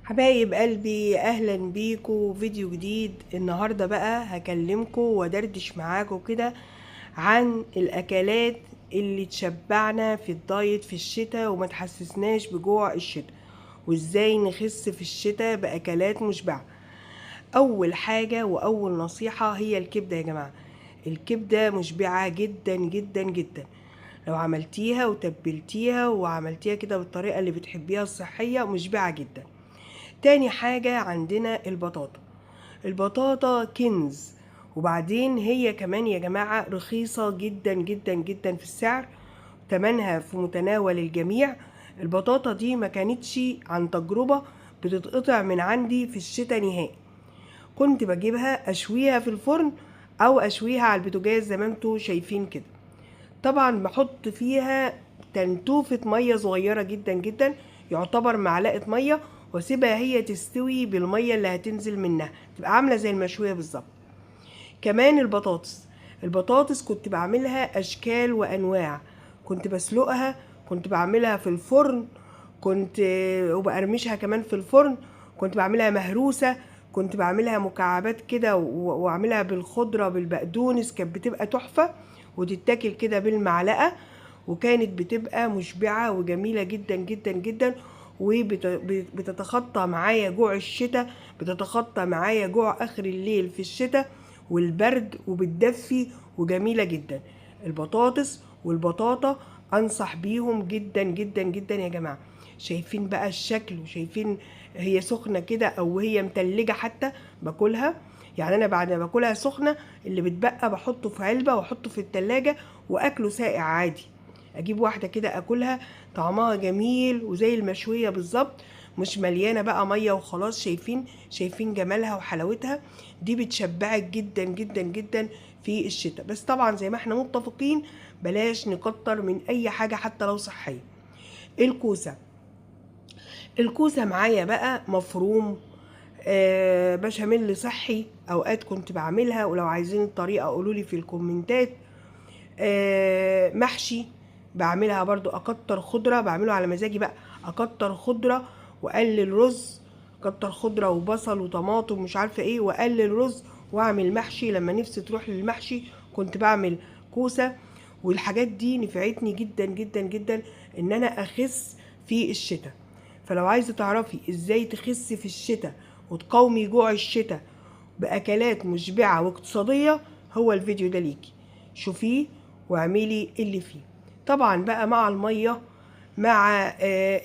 حبايب قلبي، اهلا بيكم فيديو جديد. النهارده بقى هكلمكم ودردش معاكم كده عن الاكلات اللي تشبعنا في الدايت في الشتاء وما تحسسناش بجوع الشتاء، وازاي نخس في الشتاء باكلات مشبعه. اول حاجه واول نصيحه هي الكبده يا جماعه. الكبده مشبعه جدا جدا جدا لو عملتيها وتبلتيها وعملتيها كده بالطريقه اللي بتحبيها الصحيه، مشبعه جدا. تاني حاجة عندنا البطاطا. البطاطا كنز، وبعدين هي كمان يا جماعة رخيصة جدا جدا جدا في السعر، تمنها في متناول الجميع. البطاطا دي ما كانتش عن تجربة بتتقطع من عندي في الشتاء نهائي. كنت بجيبها اشويها في الفرن او اشويها على البوتاجاز زي ما انتوا شايفين كده. طبعا بحط فيها تنتوفة مية صغيرة جدا جدا، يعتبر معلقة مية، واسيبها هي تستوي بالمية اللي هتنزل منها، تبقى عاملة زي المشوية بالظبط. كمان البطاطس كنت بعملها اشكال وانواع. كنت بسلقها، كنت بعملها في الفرن، كنت وبقرمشها كمان في الفرن، كنت بعملها مهروسة، كنت بعملها مكعبات كده واعملها بالخضرة بالبقدونس، كانت بتبقى تحفة وتتاكل كده بالمعلقة. وكانت بتبقى مشبعة وجميلة جدا جدا جدا، وبتتخطى معايا جوع الشتاء، بتتخطى معايا جوع اخر الليل في الشتاء والبرد، وبتدفي وجميلة جدا. البطاطس والبطاطا انصح بيهم جدا جدا جدا يا جماعة. شايفين بقى الشكل، وشايفين هي سخنة كده او هي متلجة حتى باكلها. يعني انا بعد ما باكلها سخنة، اللي بتبقى بحطه في علبة واحطه في التلاجة واكله ساقع عادي. اجيب واحدة كده اكلها، طعمها جميل وزي المشوية بالظبط، مش مليانة بقى مية وخلاص. شايفين جمالها وحلاوتها. دي بتشبعك جدا جدا جدا في الشتاء، بس طبعا زي ما احنا متفقين بلاش نكتر من اي حاجة حتى لو صحية. الكوسة. الكوسة معايا بقى مفروم، بشاميل صحي اوقات كنت بعملها، ولو عايزين الطريقة قولولي في الكومنتات. محشي بعملها برضو، اكتر خضرة بعمله على مزاجي بقى، اكتر خضرة واقلل رز، اكتر خضرة وبصل وطماطم ومش عارفة ايه واقلل رز، واعمل محشي. لما نفسي تروح للمحشي كنت بعمل كوسة. والحاجات دي نفعتني جدا جدا جدا ان انا اخس في الشتاء. فلو عايزة تعرفي ازاي تخسي في الشتاء وتقاومي جوع الشتاء باكلات مشبعة واقتصادية، هو الفيديو ده ليكي. شوفيه واعملي اللي فيه. طبعا بقى مع المية، مع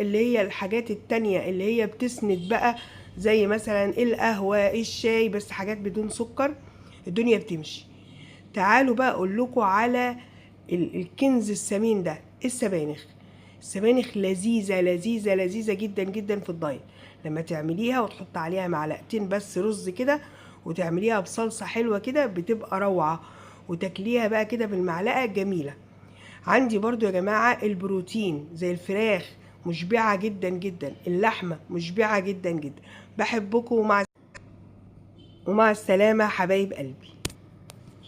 اللي هي الحاجات التانية اللي هي بتسند بقى، زي مثلا القهوة الشاي، بس حاجات بدون سكر، الدنيا بتمشي. تعالوا بقى اقول لكم على الكنز الثمين ده، السبانخ. السبانخ لذيذة لذيذة لذيذة جدا جدا في الدايت. لما تعمليها وتحط عليها معلقتين بس رز كده، وتعمليها بصلصة حلوة كده، بتبقى روعة، وتاكليها بقى كده بالمعلقة جميلة. عندي برضو يا جماعة البروتين زي الفراخ، مشبعة جدا جدا. اللحمة مشبعة جدا جدا. بحبكم ومع السلامة حبايب قلبي.